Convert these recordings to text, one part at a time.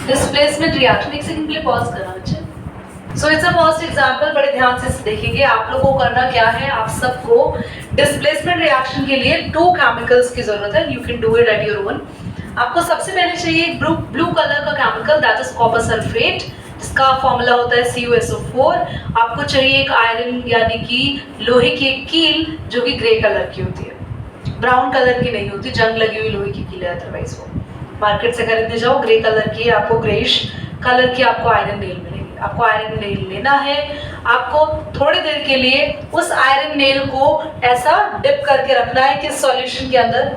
Displacement reaction, एक second के लिए पॉज करना बच्चे। So it's a first example, बड़े ध्यान से देखेंगे। आप लोगों को करना क्या है, आप सबको डिस्प्लेसमेंट रिएक्शन के लिए 2 केमिकल्स की जरूरत है। You can do it at your own. आपको सबसे पहले चाहिए एक ब्लू कलर का chemical, that is copper sulphate, जिसका फॉर्मूला होता है CuSO4। आपको चाहिए एक आयरन यानी कि लोहे की एक कील जो कि ग्रे कलर की होती है, ब्राउन कलर की नहीं होती, जंग लगी हुई लोहे की कील है, अदरवाइज वो मार्केट से खरीदने जाओ ग्रे कलर की, आपको ग्रेइश कलर की आपको आयरन नेल मिलेगी। आपको आयरन नेल लेना है, आपको थोड़ी देर के लिए उस आयरन नेल को ऐसा डिप करके रखना है किस सॉल्यूशन के अंदर।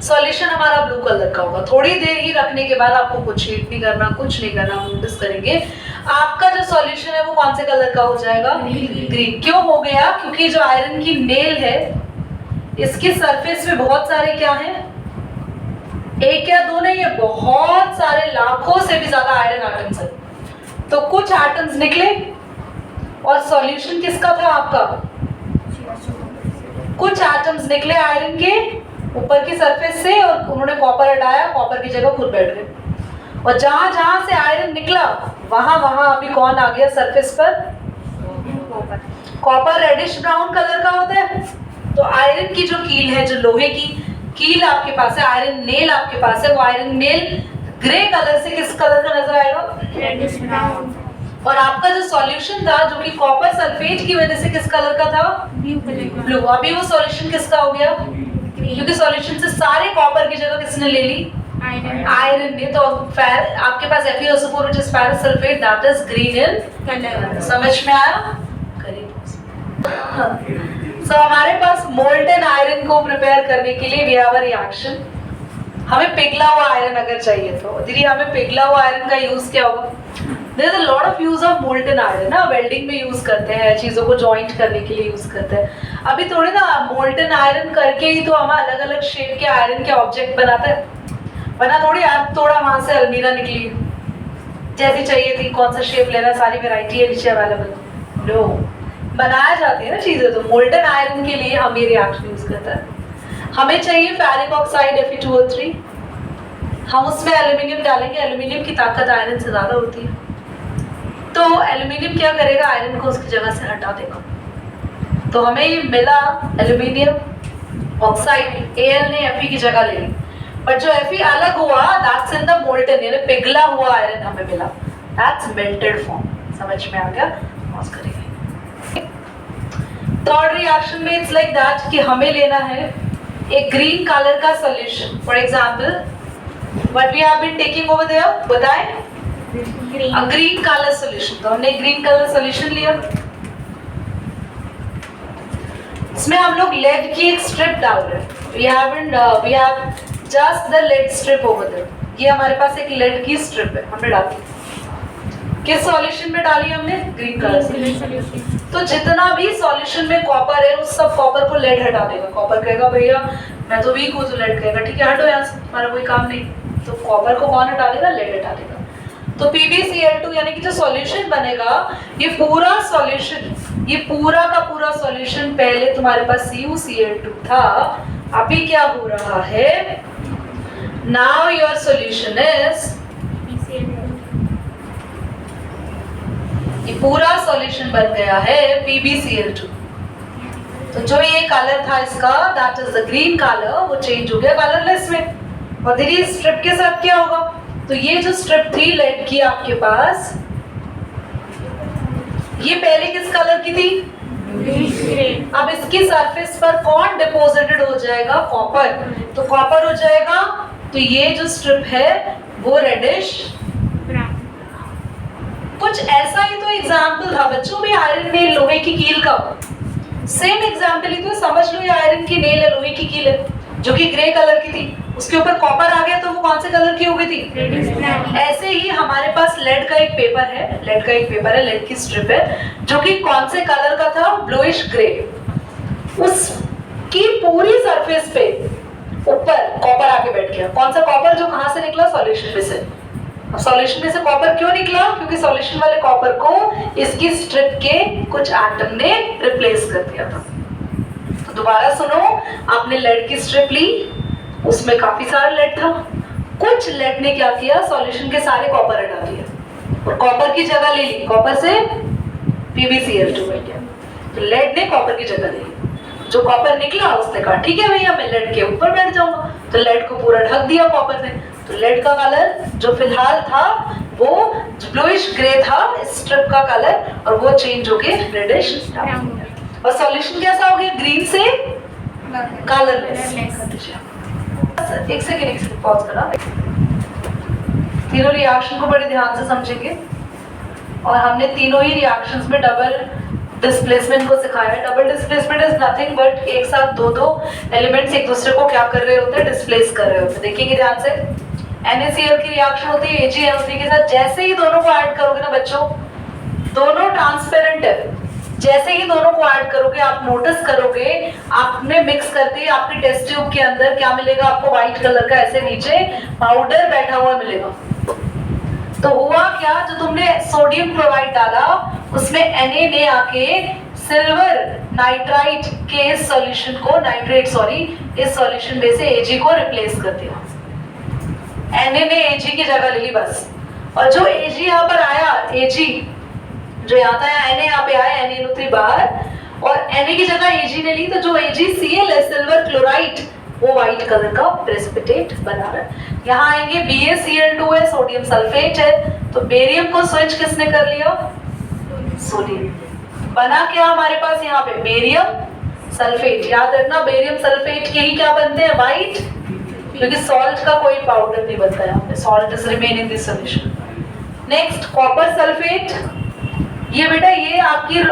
सॉल्यूशन हमारा ब्लू कलर का होगा। थोड़ी देर ही रखने के बाद आपको कुछ हीट नहीं करना, कुछ नहीं करना, हम नोटिस करेंगे आपका जो सॉल्यूशन है वो कौन से कलर का हो जाएगा, ग्रीन। क्यों हो गया, क्योंकि जो आयरन की नेल है इसके सरफेस में बहुत सारे क्या हैं, एक या दो नहीं है, बहुत सारे लाखों से भी ज्यादा आयरन एटम्स है। तो कुछ एटम्स निकले और सॉल्यूशन किसका था आपका, कुछ एटम्स निकले आयरन के ऊपर की सरफेस से और उन्होंने कॉपर हटाया, कॉपर की जगह खुद बैठ गए। और जहां जहां से आयरन निकला वहां वहां अभी कौन आ गया सरफेस पर, कॉपर रेडिश ब्राउन कलर का होता है। तो आयरन की जो कील है, जो लोहे की कील आपके पास है, आयरन नेल आपके पास है, वो आयरन नेल ग्रे कलर से किस कलर का नजर आएगा, रेडिश ब्राउन। और आपका जो सॉल्यूशन था जो कि कॉपर सल्फेट की वजह से किस कलर का था, ब्लू। अभी वो सॉल्यूशन किसका हो गया, क्योंकि सॉल्यूशन से सारे कॉपर की जगह किसने ले ली, आयरन ने। तो आपके पास FeSO4 which is ferrous sulfate, that is green in color। समझ में आया, सो हमारे पास मोल्टन आयरन को प्रिपेयर करने के लिए वी हैव अ रिएक्शन। हमें पिघला हुआ आयरन अगर चाहिए तो दीदी हमें पिघला हुआ आयरन का यूज क्या होगा, there is a lot of use of molten iron ना, वेल्डिंग में यूज करते हैं, चीजों को जॉइंट करने के लिए यूज करते हैं। अभी थोड़ी ना मोल्टन आयरन करके ही तो हम अलग अलग शेप के आयरन के ऑब्जेक्ट बनाते हैं, बना थोड़ी आप थोड़ा वहां से अलमीरा निकली जैसी चाहिए थी, कौन सा शेप लेना, सारी वैरायटी है नीचे अवेलेबल, नो बनाया जाती है ना चीजें। तो मोल्टन आयरन के लिए हम ये रिएक्शन यूज करते हैं। हमें चाहिए फेरिक ऑक्साइड Fe2O3, हम उसमें एल्यूमिनियम डालेंगे, एल्यूमिनियम की ताकत आयरन से ज्यादा होती है। तो एल्यूमिनियम क्या करेगा, आयरन को उसकी जगह से हटा देगा। तो हमें ये मिला एल्यूमिनियम ऑक्साइड, Al ने Fe की जगह ले ली, बट जो Fe अलग हुआ दैट्स इन द मोल्टन, यानी पिघला हुआ आयरन हमें मिला, दैट्स मेल्टेड फॉर्म। समझ में आ गया, पॉज करेंगे। थर्ड रिएक्शन में इट्स लाइक दैट कि हमें लेना है एक ग्रीन कलर का solution. For example what we have been taking over there, बताएं, अ ग्रीन कलर सॉल्यूशन। तो हमने ग्रीन कलर सॉल्यूशन लिया, इसमें हम लोग लेड की एक स्ट्रिप डाल रहे हैं। We have just the lead strip over there. ये हमारे पास एक लेड की स्ट्रिप है, हमने डाली किस सॉल्यूशन में डाली, हमने ग्रीन कलर सॉल्यूशन। तो जितना भी सॉल्यूशन में कॉपर है उस सब कॉपर को लेड हटा देगा। कॉपर कहेगा भैया मैं तो वीक हूँ, तो लेड कहेगा ठीक है हटो यहाँ से, हमारा कोई काम नहीं। तो कॉपर को कौन हटा देगा, लेड हटा देगा। तो PbCl2 यानी कि जो सॉल्यूशन बनेगा, ये पूरा सॉल्यूशन, ये पूरा का पूरा सॉल्यूशन पहले तुम्हारे पास CuCl2 था, अभी क्या हो रहा है, नाउ योर सॉल्यूशन इज, ये पूरा सॉल्यूशन बन गया है PbCl2। तो जो ये कलर था इसका, that is the green colour, वो चेंज हो गया कलरलेस में। और देखिए स्ट्रिप के साथ क्या होगा, तो ये जो स्ट्रिप थी लेड की आपके पास, ये पहले किस कलर की थी, अब इसकी सरफेस पर कौन डिपॉजिटेड हो जाएगा, कॉपर। तो कॉपर हो जाएगा, तो ये जो स्ट्रिप है वो रेडिश। कुछ ऐसा ही तो एग्जाम्पल था बच्चों भी आयरन नेल लोहे की कील का, सेम एग्जाम्पल ही तो, समझ लो ये आयरन की नेल है, लोहे की कील है जो कि ग्रे कलर की थी, उसके ऊपर कॉपर आ गया तो वो कौन से कलर की हो गई थी। ऐसे ही हमारे पास लेड का एक पेपर है, लेड की स्ट्रिप है जो कि कौन से कलर का था, ब्लूइश ग्रे। उसकी पूरी सरफेस पे ऊपर कॉपर आके बैठ गया। कौन सा कॉपर, जो कहां से निकला, सॉल्यूशन में से। सॉल्यूशन में से कॉपर क्यों निकला, क्योंकि सॉल्यूशन वाले कॉपर को इसकी स्ट्रिप के कुछ एटम ने रिप्लेस कर दिया था। तो दोबारा सुनो, आपने लेड की स्ट्रिप ली, उसमें काफी सारा लेड था, कुछ लेड ने क्या किया, सॉल्यूशन के सारे कॉपर हटा दिया और कॉपर की जगह ले ली, कॉपर से PbCl2 बन गया। तो लेड ने कॉपर की जगह ले ली, जो कॉपर निकला उसने कहा ठीक है भैया मैं लेड के ऊपर बैठ जाऊंगा, तो लेड को पूरा ढक दिया कॉपर ने। तो लेड का कलर जो फिलहाल था वो ब्लूइश ग्रे था, स्ट्रिप का कलर, और वो चेंज होके रेडिश और सॉल्यूशन कैसा हो गया, ग्रीन से कलरलेस। एक सेकंड पॉज करा, तीनों रिएक्शन को बड़े ध्यान से समझेंगे और हमने तीनों ही रिएक्शंस में डबल डिस्प्लेसमेंट को सिखाया है। Double displacement is nothing but एक साथ दो एलिमेंट्स एक दूसरे को क्या कर रहे होते हैं, डिस्प्लेस कर रहे होते हैं। देखिए ध्यान से, NaCl की रिएक्शन होती है AgNO3 के साथ, जैसे ही दोनों को ऐड करोगे ना बच्चों, दोनों ट्रांसपेरेंट है, जैसे ही दोनों को ऐड करोगे आप नोटिस करोगे आपने मिक्स करते ही आपके टेस्ट ट्यूब के अंदर क्या मिलेगा आपको, व्हाइट कलर का ऐसे नीचे पाउडर बैठा हुआ मिलेगा। तो हुआ क्या, जो तुमने सोडियम क्लोराइड डाला उसमें Na ने आके सिल्वर नाइट्राइट के इस सॉल्यूशन को, नाइट्रेट सॉरी, इस सॉल्यूशन में से Ag को रिप्लेस कर दिया। Na ने Ag की जगह ले ली बस, और जो Ag यहाँ पर आया, Ag जो यहाँ था, Na यहाँ पे आया, NaNO3 बाहर, और Na की जगह Ag ने ली, तो जो AgCl है सिल्वर क्लोराइड वो व्हाइट कलर का प्रेसिपिटेट बना रहा है। यहाँ आएंगे BaCl2 है, सोडियम सल्फेट है, तो बेरियम को स्विच किसने कर लिया, सोडियम। बना क्या हमारे पास यहाँ पे, बेरियम सल्फेट। याद रखना बेरियम सल्फेट के ही क्या बनते हैं, व्हाइट, क्योंकि सॉल्ट का कोई पाउडर नहीं बनता यहाँ पे, salt is remain in this solution. Next copper sulphate, ये बेटा ये आपकी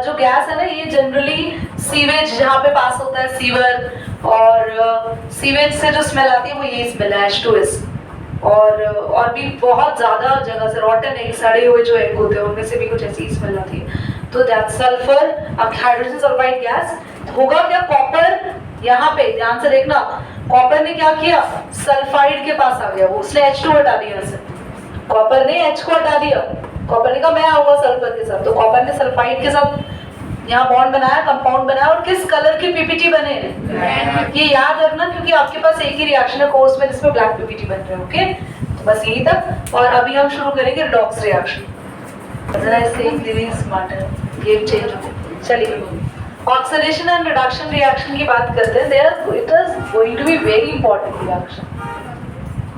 जो गैस है ना, ये जनरली सीवेज जहाँ पे पास होता है, सीवर, और सीवेज से जो स्मेल आती है वो ये स्मेल है, H2S, और भी बहुत ज्यादा जगह से रॉटन एग, सड़े हुए जो एग होते हैं उनमें से भी कुछ ऐसी स्मेल आती है। तो दैट सल्फर, अब हाइड्रोजन सल्फाइड गैस होगा क्या, कॉपर यहाँ पे ध्यान से देखना, कॉपर ने क्या किया, सल्फाइड के पास आ गया, वो उसने H2 हटा दिया से, कॉपर ने H को हटा दिया, कॉपर ने कहा मैं आऊंगा सल्फर के साथ, तो कॉपर ने सल्फाइड के साथ यहाँ बॉन्ड बनाया, कंपाउंड बनाया, और किस कलर की PPT बने, ये याद रखना क्योंकि आपके पास एक ही रिएक्शन है कोर्स में जिसमें ब्लैक PPT बन रहे हैं। ओके, तो बस यही तक, और अभी हम शुरू करेंगे रिडॉक्स रिएक्शन। जरा इससे एक स्मार्टर गेम चेंज हो। चलिए ऑक्सीडेशन एंड रिडक्शन रिएक्शन की बात करते हैं। There it is going to be very important reaction.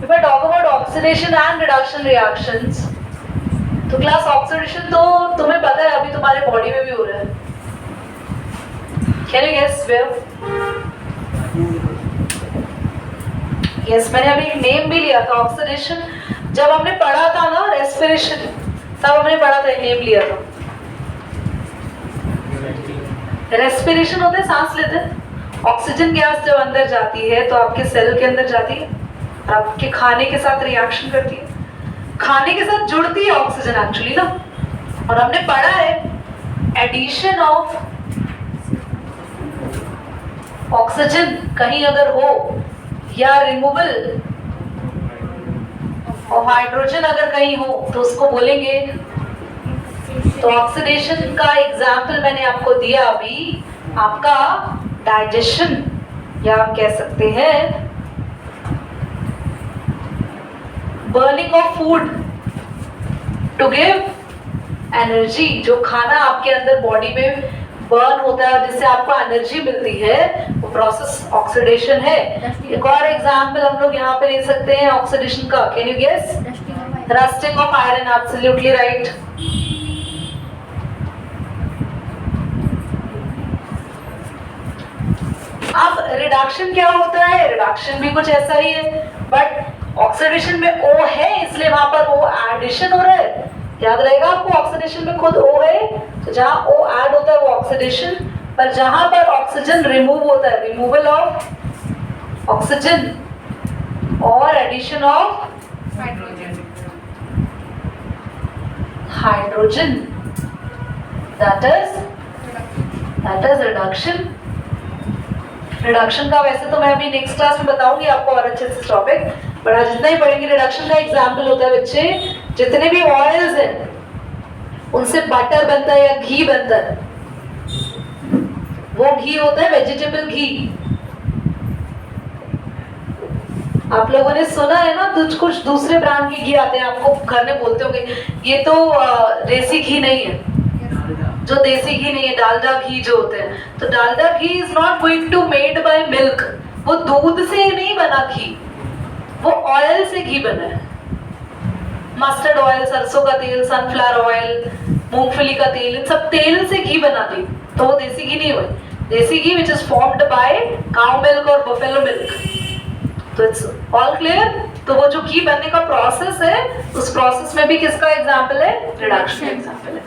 If I talk about oxidation and reduction reactions, तो क्लास ऑक्सीडेशन तो तुम्हें पता है अभी तुम्हारे बॉडी में भी हो रहा है। Can you guess where? Yes, मैंने अभी एक नेम भी लिया था, ऑक्सीडेशन। जब हमने पढ़ा था ना रेस्पिरेशन, तब हमने पढ़ा था, एक नेम लिया था। रेस्पिरेशन होता है सांस लेते हैं, ऑक्सीजन गैस जब अंदर जाती है तो आपके सेल के अंदर जाती है, आपके खाने के साथ रिएक्शन करती है, खाने के साथ जुड़ती है ऑक्सीजन एक्चुअली ना। और हमने पढ़ा है एडिशन ऑफ ऑक्सीजन कहीं अगर हो, या रिमूवल ऑफ हाइड्रोजन अगर कहीं हो, तो उसको बोलेंगे। तो ऑक्सीडेशन का एग्जाम्पल मैंने आपको दिया अभी, आपका डाइजेशन, या आप कह सकते हैं burning of food to give energy. जो खाना आपके अंदर बॉडी में बर्न होता है जिससे आपको एनर्जी मिलती है, वो प्रोसेस ऑक्सीडेशन है। एक और एग्जांपल हम लोग यहाँ पे ले सकते हैं ऑक्सीडेशन का, can you guess? Rusting of iron, absolutely right. अब रिडक्शन क्या होता है? रिडक्शन भी कुछ ऐसा ही है, बट ऑक्सीडेशन में O है इसलिए वहां पर O एडिशन हो रहा है। याद रहेगा आपको, ऑक्सीडेशन में खुद O है, तो जहां O ऐड होता है वो ऑक्सीडेशन, पर जहां पर ऑक्सीजन रिमूव होता है, रिमूवल ऑफ ऑक्सीजन और addition of hydrogen, that is reduction. Reduction का वैसे तो मैं अभी नेक्स्ट क्लास में बताऊंगी आपको और अच्छे से टॉपिक, पर आज जितना ही पढ़ेंगे रिडक्शन का एग्जाम्पल होता है बच्चे, जितने भी ऑयल्स हैं उनसे बटर बनता है या घी बनता है, वो घी होता है वेजिटेबल घी। आप लोगों ने सुना है ना, कुछ दूसरे ब्रांड के घी आते हैं, आपको घर में बोलते होंगे ये तो देसी घी नहीं है, जो देसी घी नहीं है, डालडा घी जो होते हैं। तो डालडा घी is not going to made by milk, वो दूध से नहीं बना घी, वो ऑयल से घी बना है। मस्टर्ड ऑयल, सरसों का तेल, सनफ्लावर ऑयल, मूंगफली का तेल, इन सब तेल से घी बनाते, तो वो देसी घी नहीं हुआ। देसी घी which is formed by cow milk और बफेलो मिल्क। तो इट्स ऑल क्लियर। तो वो जो घी बनने का प्रोसेस है, उस प्रोसेस में भी किसका एग्जाम्पल है? रिडक्शन एग्जाम्पल है।